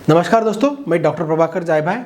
नमस्कार दोस्तों, मैं डॉक्टर प्रभाकर जाय भाई।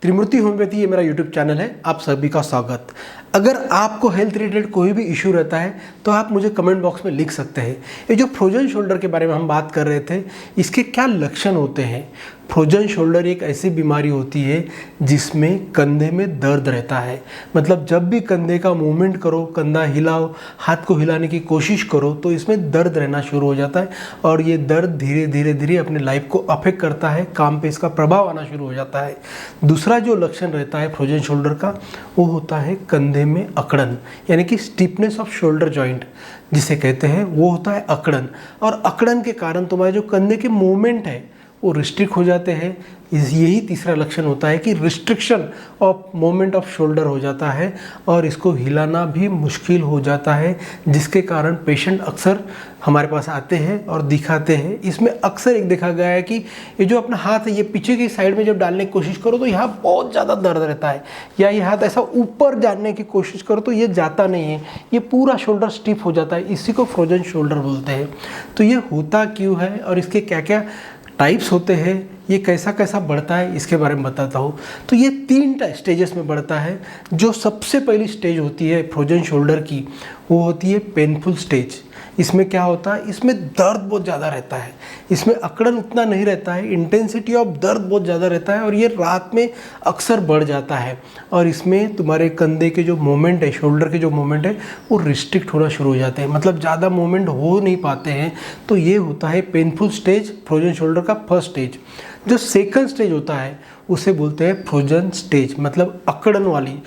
त्रिमूर्ति होम्योपैथी ये मेरा यूट्यूब चैनल है। आप सभी का स्वागत। अगर आपको हेल्थ रिलेटेड कोई भी इशू रहता है तो आप मुझे कमेंट बॉक्स में लिख सकते हैं। ये जो फ्रोजन शोल्डर के बारे में हम बात कर रहे थे, इसके क्या लक्षण होते हैं। फ्रोजन शोल्डर एक ऐसी बीमारी होती है जिसमें कंधे में दर्द रहता है। मतलब जब भी कंधे का मूवमेंट करो, कंधा हिलाओ, हाथ को हिलाने की कोशिश करो तो इसमें दर्द रहना शुरू हो जाता है और ये दर्द धीरे धीरे धीरे अपने लाइफ को अफेक्ट करता है, काम पे इसका प्रभाव आना शुरू हो जाता है। दूसरा जो लक्षण रहता है फ्रोजन शोल्डर का, वो होता है कंधे में अकड़न, यानी कि स्टिफनेस ऑफ शोल्डर जॉइंट जिसे कहते हैं, वो होता है अकड़न। और अकड़न के कारण तुम्हारे जो कंधे के मूवमेंट है वो रिस्ट्रिक्ट हो जाते हैं। यही तीसरा लक्षण होता है कि restriction of movement off shoulder हो जाता है और इसको हिलाना भी मुश्किल हो जाता है, जिसके कारण पेशेंट अक्सर हमारे पास आते हैं और दिखाते हैं। इसमें अक्सर एक देखा गया है कि ये जो अपना हाथ है ये पीछे की साइड में जब डालने की कोशिश करो तो यहाँ बहुत ज़्यादा दर्द रहता है, या ये हाथ ऐसा ऊपर जाने की कोशिश करो तो ये जाता नहीं है, ये पूरा शोल्डर स्टिफ हो जाता है। इसी को फ्रोजन शोल्डर बोलते हैं। तो ये होता क्यों है और इसके क्या क्या टाइप्स होते हैं, ये कैसा कैसा बढ़ता है, इसके बारे में बताता हूँ। तो ये 3 स्टेजेस में बढ़ता है। जो सबसे पहली स्टेज होती है फ्रोजन शोल्डर की, वो होती है पेनफुल स्टेज। इसमें क्या होता है, इसमें दर्द बहुत ज़्यादा रहता है, इसमें अकड़न उतना नहीं रहता है, इंटेंसिटी ऑफ दर्द बहुत ज़्यादा रहता है और ये रात में अक्सर बढ़ जाता है। और इसमें तुम्हारे कंधे के जो मूवमेंट है, शोल्डर के जो मूवमेंट है, वो रिस्ट्रिक्ट होना शुरू हो जाते हैं, मतलब ज़्यादा मूवमेंट हो नहीं पाते हैं। तो ये होता है पेनफुल स्टेज, फ्रोजन शोल्डर का फर्स्ट स्टेज। जो सेकंड स्टेज होता है उसे बोलते हैं फ्रोजन स्टेज, मतलब अकड़न वाली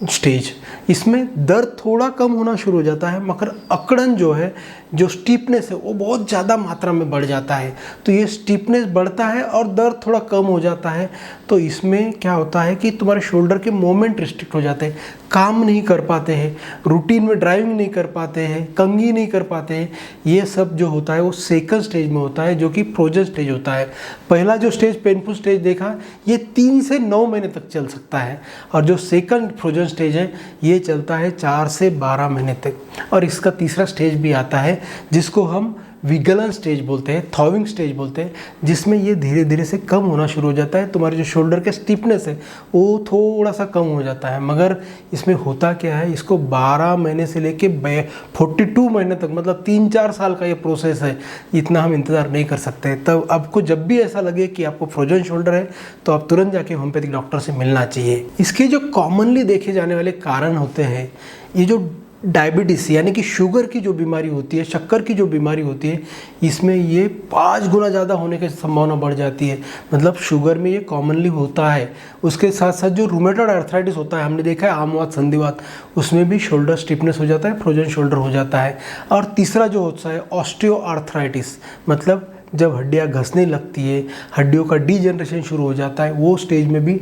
स्टेज। इसमें दर्द थोड़ा कम होना शुरू हो जाता है, मगर अकड़न जो है, जो स्टीफनेस है, वो बहुत ज़्यादा मात्रा में बढ़ जाता है। तो ये स्टीफनेस बढ़ता है और दर्द थोड़ा कम हो जाता है। तो इसमें क्या होता है कि तुम्हारे शोल्डर के मूवमेंट रिस्ट्रिक्ट हो जाते हैं, काम नहीं कर पाते हैं, रूटीन में ड्राइविंग नहीं कर पाते हैं, कंघी नहीं कर पाते हैं। ये सब जो होता है वो सेकंड स्टेज में होता है, जो कि फ्रोजन स्टेज होता है। पहला जो स्टेज पेनफुल स्टेज देखा, ये 3 से 9 महीने तक चल सकता है, और जो सेकंड फ्रोजन स्टेज है ये चलता है 4 से 12 महीने तक। और इसका तीसरा स्टेज भी आता है जिसको हम विगलन स्टेज बोलते हैं, थॉविंग स्टेज बोलते हैं, जिसमें ये धीरे धीरे से कम होना शुरू हो जाता है। तुम्हारे जो शोल्डर के स्टिफनेस है वो थोड़ा सा कम हो जाता है, मगर इसमें होता क्या है, इसको 12 महीने से लेके 42 महीने तक, मतलब 3-4 साल का ये प्रोसेस है। इतना हम इंतज़ार नहीं कर सकते। तब आपको जब भी ऐसा लगे कि आपको फ्रोजन शोल्डर है तो आप तुरंत जाके होम्योपैथिक डॉक्टर से मिलना चाहिए। इसके जो कॉमनली देखे जाने वाले कारण होते हैं, ये जो डायबिटीज़ यानी कि शुगर की जो बीमारी होती है, शक्कर की जो बीमारी होती है, इसमें ये 5 गुना ज़्यादा होने की संभावना बढ़ जाती है। मतलब शुगर में ये कॉमनली होता है। उसके साथ साथ जो रूमेटॉइड आर्थराइटिस होता है, हमने देखा है आमवात संधिवात, उसमें भी शोल्डर स्टिफनेस हो जाता है, फ्रोजन शोल्डर हो जाता है। और तीसरा जो होता है ऑस्टियो आर्थराइटिस, मतलब जब हड्डियाँ घसने लगती है, हड्डियों का डीजनरेशन शुरू हो जाता है, वो स्टेज में भी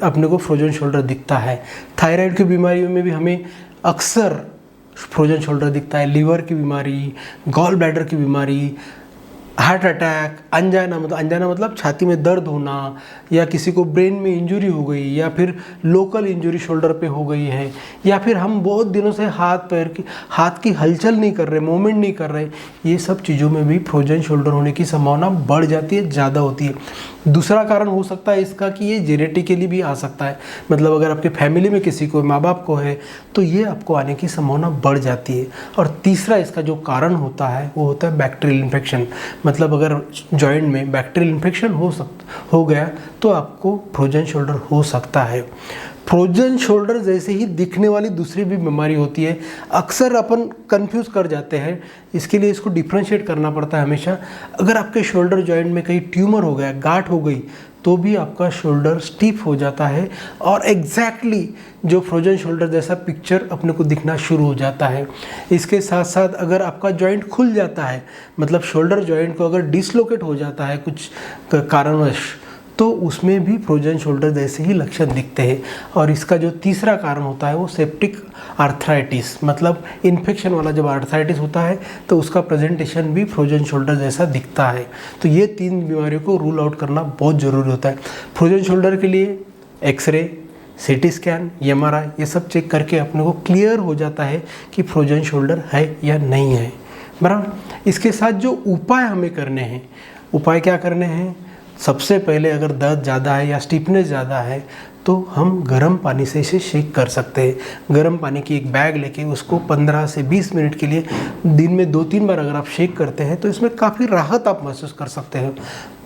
अपने को फ्रोजन शोल्डर दिखता है। थायराइड की बीमारियों में भी हमें अक्सर फ्रोजन शोल्डर दिखता है। लीवर की बीमारी, गॉल ब्लैडर की बीमारी, हार्ट अटैक, अंजाना मतलब छाती में दर्द होना, या किसी को ब्रेन में इंजरी हो गई, या फिर लोकल इंजरी शोल्डर पे हो गई है, या फिर हम बहुत दिनों से हाथ की हलचल नहीं कर रहे, मूवमेंट नहीं कर रहे, ये सब चीज़ों में भी फ्रोजन शोल्डर होने की संभावना बढ़ जाती है, ज़्यादा होती है। दूसरा कारण हो सकता है इसका कि ये जेनेटिकली भी आ सकता है। मतलब अगर आपके फैमिली में किसी को, माँ बाप को है, तो ये आपको आने की संभावना बढ़ जाती है। और तीसरा इसका जो कारण होता है वो होता है बैक्टीरियल इन्फेक्शन। मतलब अगर जॉइंट में बैक्टीरियल इन्फेक्शन हो गया तो आपको फ्रोजन शोल्डर हो सकता है। फ्रोजन शोल्डर जैसे ही दिखने वाली दूसरी भी बीमारी होती है, अक्सर अपन कंफ्यूज कर जाते हैं। इसके लिए इसको डिफ्रेंशिएट करना पड़ता है हमेशा। अगर आपके शोल्डर जॉइंट में कहीं ट्यूमर हो गया, गांठ हो गई, तो भी आपका शोल्डर स्टिफ हो जाता है और एग्जैक्टली जो फ्रोजन शोल्डर जैसा पिक्चर अपने को दिखना शुरू हो जाता है। इसके साथ साथ अगर आपका जॉइंट खुल जाता है, मतलब शोल्डर जॉइंट को अगर डिसलोकेट हो जाता है कुछ कारणवश, तो उसमें भी फ्रोजन शोल्डर जैसे ही लक्षण दिखते हैं। और इसका जो तीसरा कारण होता है वो सेप्टिक आर्थराइटिस, मतलब इन्फेक्शन वाला जब आर्थराइटिस होता है तो उसका प्रेजेंटेशन भी फ्रोजन शोल्डर जैसा दिखता है। तो ये 3 बीमारियों को रूल आउट करना बहुत ज़रूरी होता है। फ्रोजन शोल्डर के लिए एक्सरे, सीटी स्कैन, MRI ये सब चेक करके अपने को क्लियर हो जाता है कि फ्रोजन शोल्डर है या नहीं है। बराबर। इसके साथ जो उपाय हमें करने हैं, उपाय क्या करने हैं, सबसे पहले अगर दर्द ज़्यादा है या स्टिफनेस ज़्यादा है तो हम गर्म पानी से इसे शेक कर सकते हैं। गर्म पानी की एक बैग लेके उसको 15 से 20 मिनट के लिए दिन में 2-3 बार अगर आप शेक करते हैं तो इसमें काफ़ी राहत आप महसूस कर सकते हैं।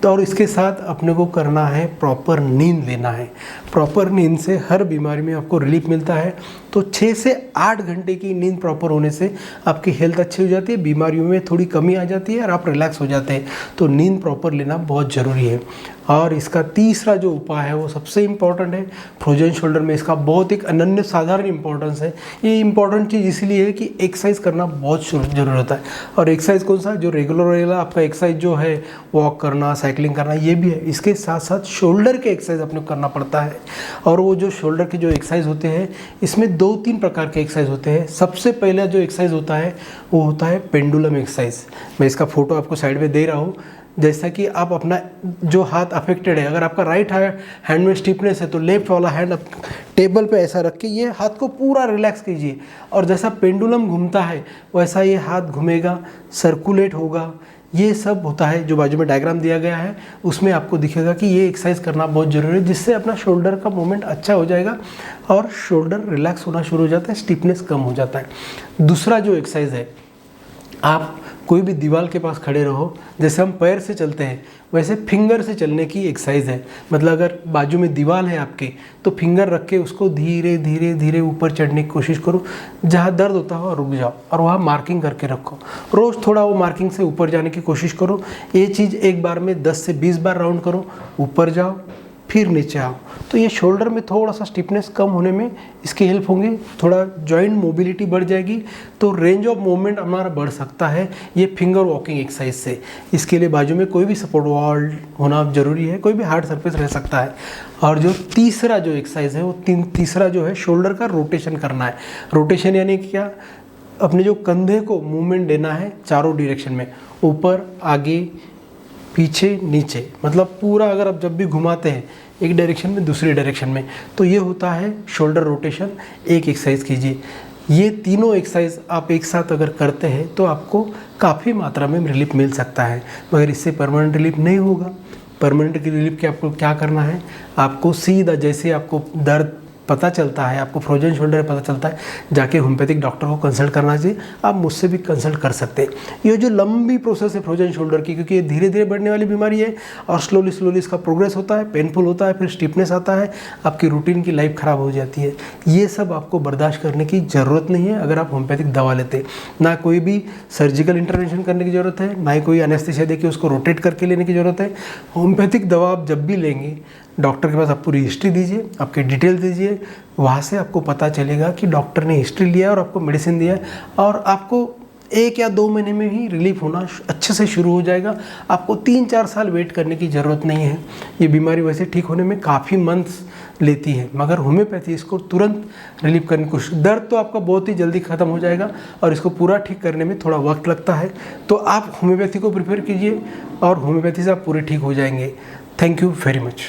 तो और इसके साथ अपने को करना है प्रॉपर नींद लेना है। प्रॉपर नींद से हर बीमारी में आपको रिलीफ मिलता है। तो 6 से 8 घंटे की नींद प्रॉपर होने से आपकी हेल्थ अच्छी हो जाती है, बीमारियों में थोड़ी कमी आ जाती है और आप रिलैक्स हो जाते हैं। तो नींद प्रॉपर लेना बहुत ज़रूरी है। और इसका तीसरा जो उपाय है वो सबसे इम्पॉर्टेंट है। फ्रोजन शोल्डर में इसका बहुत एक अनन्य साधारण इम्पोर्टेंस है। ये इम्पॉर्टेंट चीज़ इसलिए है कि एक्सरसाइज करना बहुत ज़रूरी होता है। और एक्सरसाइज कौन सा, जो रेगुलर आपका एक्सरसाइज जो है, वॉक करना, साइकिलिंग करना, ये भी है। इसके साथ साथ शोल्डर के एक्सरसाइज अपने को करना पड़ता है। और वो जो शोल्डर के जो एक्सरसाइज होते हैं, इसमें 2-3 प्रकार के एक्सरसाइज होते हैं। सबसे पहला जो एक्सरसाइज होता है वो होता है पेंडुलम एक्सरसाइज। मैं इसका फोटो आपको साइड में दे रहा हूँ। जैसा कि आप अपना जो हाथ अफेक्टेड है, अगर आपका राइट हैंड में स्टिफनेस है तो लेफ्ट वाला हैंड आप टेबल पे ऐसा रख के ये हाथ को पूरा रिलैक्स कीजिए। और जैसा पेंडुलम घूमता है वैसा ये हाथ घूमेगा, सर्कुलेट होगा। ये सब होता है। जो बाजू में डायग्राम दिया गया है उसमें आपको दिखेगा कि ये एक्सरसाइज करना बहुत ज़रूरी है, जिससे अपना शोल्डर का मूवमेंट अच्छा हो जाएगा और शोल्डर रिलैक्स होना शुरू हो जाता है, स्टिफनेस कम हो जाता है। दूसरा जो एक्सरसाइज है, आप कोई भी दीवार के पास खड़े रहो, जैसे हम पैर से चलते हैं वैसे फिंगर से चलने की एक्सरसाइज है। मतलब अगर बाजू में दीवार है आपके तो फिंगर रख के उसको धीरे धीरे धीरे ऊपर चढ़ने की कोशिश करो। जहाँ दर्द होता हो रुक जाओ और वहाँ मार्किंग करके रखो। रोज़ थोड़ा वो मार्किंग से ऊपर जाने की कोशिश करो। ये चीज़ एक बार में 10 से 20 बार राउंड करो, ऊपर जाओ फिर नीचे आओ। तो ये शोल्डर में थोड़ा सा स्टिफनेस कम होने में इसकी हेल्प होंगे। थोड़ा जॉइंट मोबिलिटी बढ़ जाएगी तो रेंज ऑफ मूवमेंट हमारा बढ़ सकता है ये फिंगर वॉकिंग एक्सरसाइज से। इसके लिए बाजू में कोई भी सपोर्ट वॉल होना ज़रूरी है, कोई भी हार्ड सरफेस रह सकता है। और जो तीसरा जो एक्सरसाइज है वो तीसरा जो है शोल्डर का रोटेशन करना है। रोटेशन यानी क्या, अपने जो कंधे को मूवमेंट देना है चारों डायरेक्शन में, ऊपर, आगे, पीछे, नीचे। मतलब पूरा अगर आप जब भी घुमाते हैं एक डायरेक्शन में दूसरी डायरेक्शन में, तो ये होता है शोल्डर रोटेशन। एक एक्सरसाइज कीजिए। ये तीनों एक्सरसाइज आप एक साथ अगर करते हैं तो आपको काफ़ी मात्रा में रिलीफ मिल सकता है, मगर इससे परमानेंट रिलीफ नहीं होगा। परमानेंट रिलीफ के आपको क्या करना है, आपको सीधा जैसे आपको दर्द पता चलता है, आपको फ्रोजन शोल्डर पता चलता है, जाके होम्योपैथिक डॉक्टर को कंसल्ट करना चाहिए। आप मुझसे भी कंसल्ट कर सकते हैं। ये जो लंबी प्रोसेस है फ्रोजन शोल्डर की, क्योंकि ये धीरे धीरे बढ़ने वाली बीमारी है और स्लोली इसका प्रोग्रेस होता है, पेनफुल होता है, फिर स्टिफनेस आता है, आपकी रूटीन की लाइफ ख़राब हो जाती है। ये सब आपको बर्दाश्त करने की ज़रूरत नहीं है अगर आप होम्योपैथिक दवा लेते हैं। ना कोई भी सर्जिकल इंटरवेंशन करने की ज़रूरत है, ना ही कोई एनेस्थीसिया देके उसको रोटेट करके लेने की ज़रूरत है। होम्योपैथिक दवा आप जब भी लेंगे डॉक्टर के पास आप पूरी हिस्ट्री दीजिए, आपके डिटेल दीजिए। वहाँ से आपको पता चलेगा कि डॉक्टर ने हिस्ट्री लिया और आपको मेडिसिन दिया है, और आपको 1 या 2 महीने में ही रिलीफ होना अच्छे से शुरू हो जाएगा। आपको 3-4 साल वेट करने की ज़रूरत नहीं है। ये बीमारी वैसे ठीक होने में काफ़ी मंथ्स लेती है, मगर होम्योपैथी इसको तुरंत रिलीफ करने की कोशिश। दर्द तो आपका बहुत ही जल्दी ख़त्म हो जाएगा और इसको पूरा ठीक करने में थोड़ा वक्त लगता है। तो आप होम्योपैथी को प्रेफर कीजिए और होम्योपैथी से आप पूरे ठीक हो जाएंगे। Thank you very much.